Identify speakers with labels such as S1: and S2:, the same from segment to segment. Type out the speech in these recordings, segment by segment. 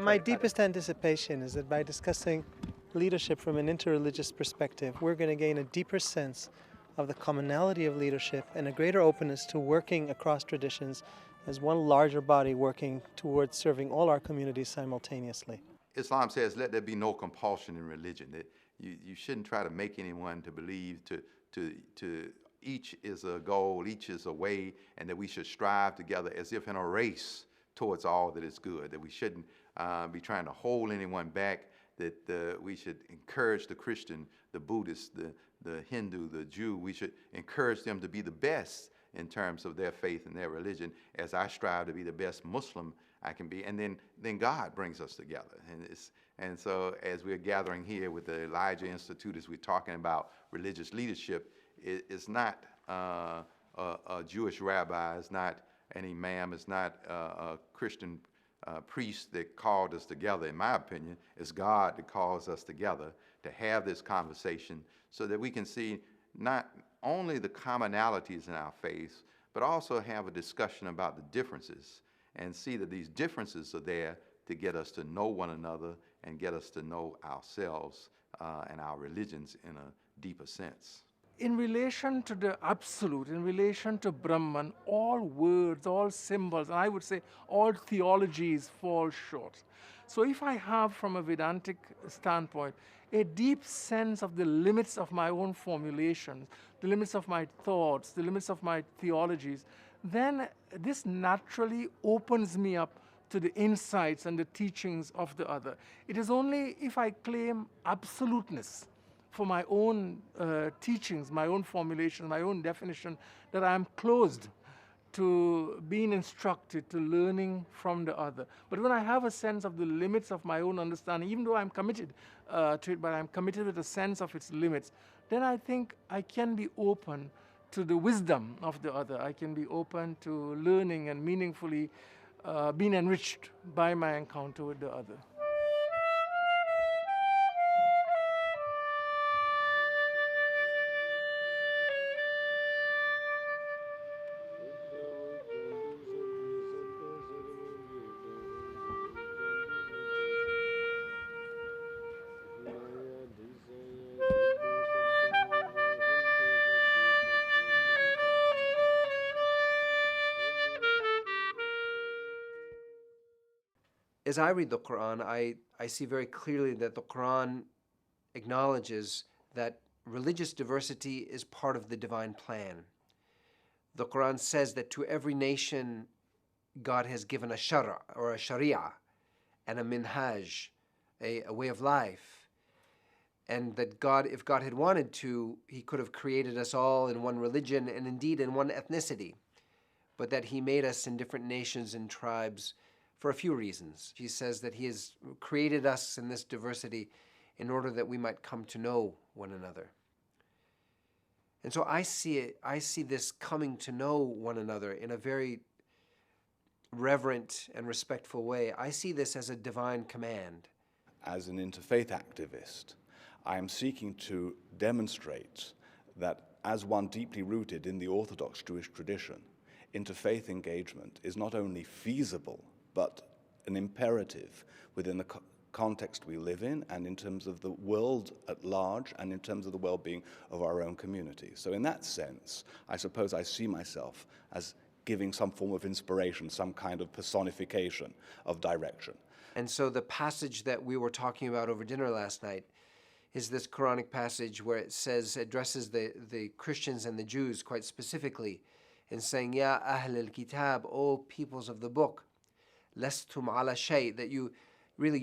S1: My deepest anticipation is that by discussing leadership from an interreligious perspective, we're going to gain a deeper sense of the commonality of leadership and a greater openness to working across traditions as one larger body working towards serving all our communities simultaneously.
S2: Islam says, let there be no compulsion in religion. That you shouldn't try to make anyone to believe to each is a goal, each is a way, and that we should strive together as if in a race towards all that is good, that we shouldn't be trying to hold anyone back, that we should encourage the Christian, the Buddhist, the Hindu, the Jew. We should encourage them to be the best in terms of their faith and their religion, as I strive to be the best Muslim I can be. And then God brings us together. And so as we're gathering here with the Elijah Institute, as we're talking about religious leadership, it's not a Jewish rabbi, it's not an imam, it's not a Christian priest that called us together. In my opinion, it's God that calls us together to have this conversation so that we can see not only the commonalities in our faith, but also have a discussion about the differences and see that these differences are there to get us to know one another and get us to know ourselves and our religions in a deeper sense.
S3: In relation to the absolute, in relation to Brahman, all words, all symbols, and I would say all theologies fall short. So if I have, from a Vedantic standpoint, a deep sense of the limits of my own formulations, the limits of my thoughts, the limits of my theologies, then this naturally opens me up to the insights and the teachings of the other. It is only if I claim absoluteness for my own teachings, my own formulation, my own definition, that I am closed to being instructed, to learning from the other. But when I have a sense of the limits of my own understanding, even though I'm committed to it, but I'm committed with a sense of its limits, then I think I can be open to the wisdom of the other. I can be open to learning and meaningfully being enriched by my encounter with the other.
S4: As I read the Quran, I see very clearly that the Quran acknowledges that religious diversity is part of the divine plan. The Quran says that to every nation, God has given a shara, or a sharia, and a minhaj, a way of life. And that God, if God had wanted to, he could have created us all in one religion and indeed in one ethnicity, but that he made us in different nations and tribes for a few reasons. He says that he has created us in this diversity in order that we might come to know one another. And so I see this coming to know one another in a very reverent and respectful way. I see this as a divine command.
S5: As an interfaith activist, I am seeking to demonstrate that as one deeply rooted in the Orthodox Jewish tradition, interfaith engagement is not only feasible, but an imperative within the context we live in and in terms of the world at large and in terms of the well-being of our own community. So in that sense, I suppose I see myself as giving some form of inspiration, some kind of personification of direction.
S4: And so the passage that we were talking about over dinner last night is this Quranic passage where it says, addresses the Christians and the Jews quite specifically in saying, Ya Ahl al-Kitab, O peoples of the book, Lastum ala shay, that you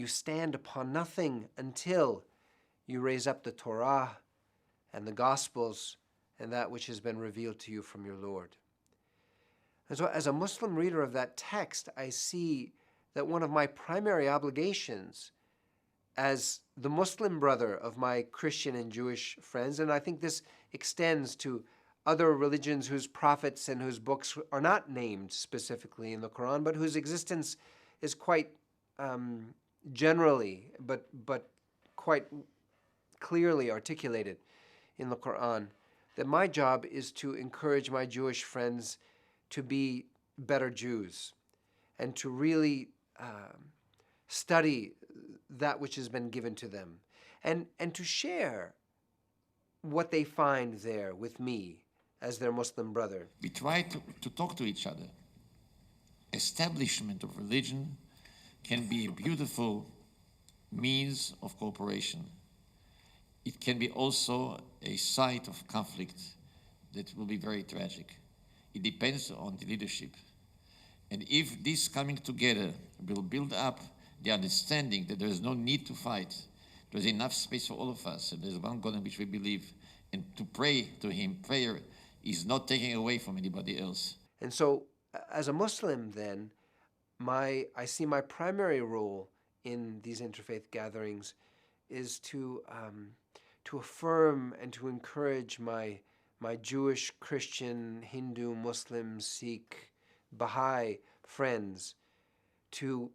S4: stand upon nothing until you raise up the Torah and the Gospels and that which has been revealed to you from your Lord. And so as a Muslim reader of that text, I see that one of my primary obligations as the Muslim brother of my Christian and Jewish friends, and I think this extends to other religions whose prophets and whose books are not named specifically in the Quran, but whose existence is quite generally, but quite clearly articulated in the Quran, that my job is to encourage my Jewish friends to be better Jews and to really study that which has been given to them, and to share what they find there with me as their Muslim brother.
S6: We try to talk to each other. Establishment of religion can be a beautiful means of cooperation. It can be also a site of conflict that will be very tragic. It depends on the leadership. And if this coming together will build up the understanding that there is no need to fight, there's enough space for all of us, and there's one God in which we believe, and to pray to Him, prayer is not taking away from anybody else.
S4: And so, as a Muslim then, I see my primary role in these interfaith gatherings is to affirm and to encourage my Jewish, Christian, Hindu, Muslim, Sikh, Baha'i friends to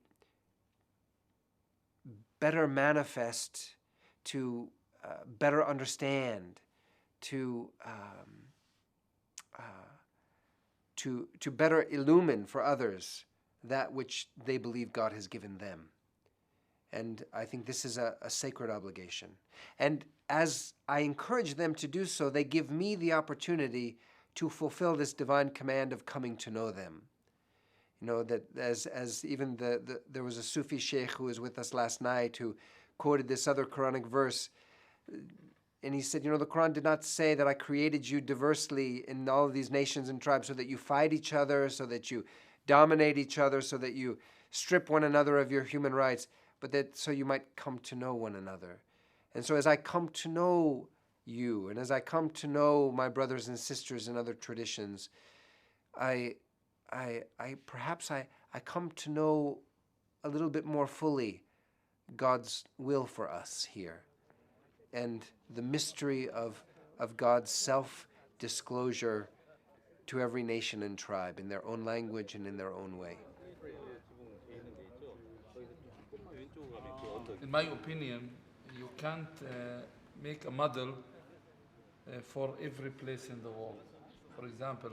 S4: better manifest, to better understand, to better illumine for others that which they believe God has given them. And I think this is a sacred obligation. And as I encourage them to do so, they give me the opportunity to fulfill this divine command of coming to know them. You know, that as even there was a Sufi sheikh who was with us last night who quoted this other Quranic verse, and he said, you know, the Quran did not say that I created you diversely in all of these nations and tribes so that you fight each other, so that you dominate each other, so that you strip one another of your human rights, but that so you might come to know one another. And so as I come to know you, and as I come to know my brothers and sisters in other traditions, I come to know a little bit more fully God's will for us here, and the mystery of God's self-disclosure to every nation and tribe in their own language and in their own way.
S3: In my opinion, you can't make a model for every place in the world. For example,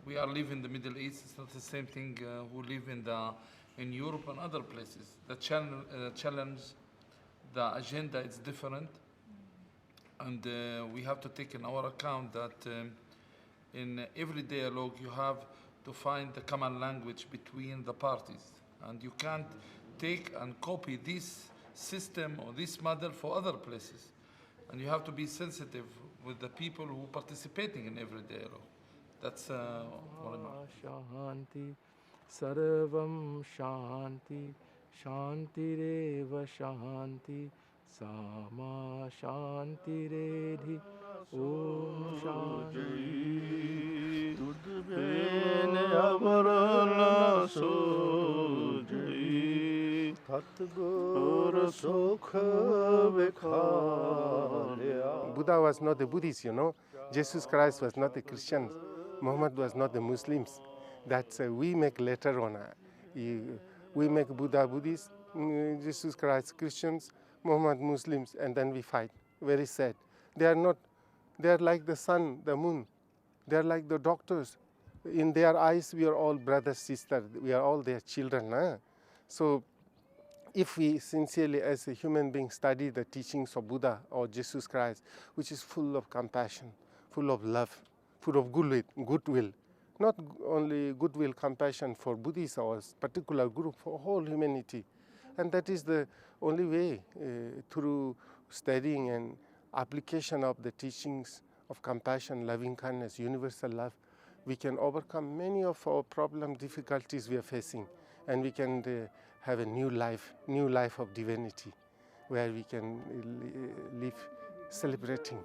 S3: we are living in the Middle East. It's not the same thing who live in Europe and other places. The challenge, the agenda is different, and we have to take in our account that in every dialogue you have to find the common language between the parties, and you can't take and copy this system or this model for other places, and you have to be sensitive with the people who are participating in every dialogue. That's
S7: Shanti Sarvam Shanti Shantireva Shanti Sama Shanti Redhi Om Shanti Tudbene Avarana Sojai Tatgora Sokha Vekhalya.
S8: Buddha was not a Buddhist, you know. Jesus Christ was not a Christian. Muhammad was not the Muslims. That's we make later on. We make Buddha Buddhists, Jesus Christ Christians, Muhammad Muslims, and then we fight. Very sad. They are not. They are like the sun, the moon. They are like the doctors. In their eyes, we are all brothers, sisters. We are all their children. So, if we sincerely, as a human being, study the teachings of Buddha or Jesus Christ, which is full of compassion, full of love, full of goodwill, not only goodwill, compassion for Buddhists or a particular group, for whole humanity. And that is the only way through studying and application of the teachings of compassion, loving kindness, universal love, we can overcome many of our problem, difficulties we are facing, and we can have a new life of divinity, where we can live celebrating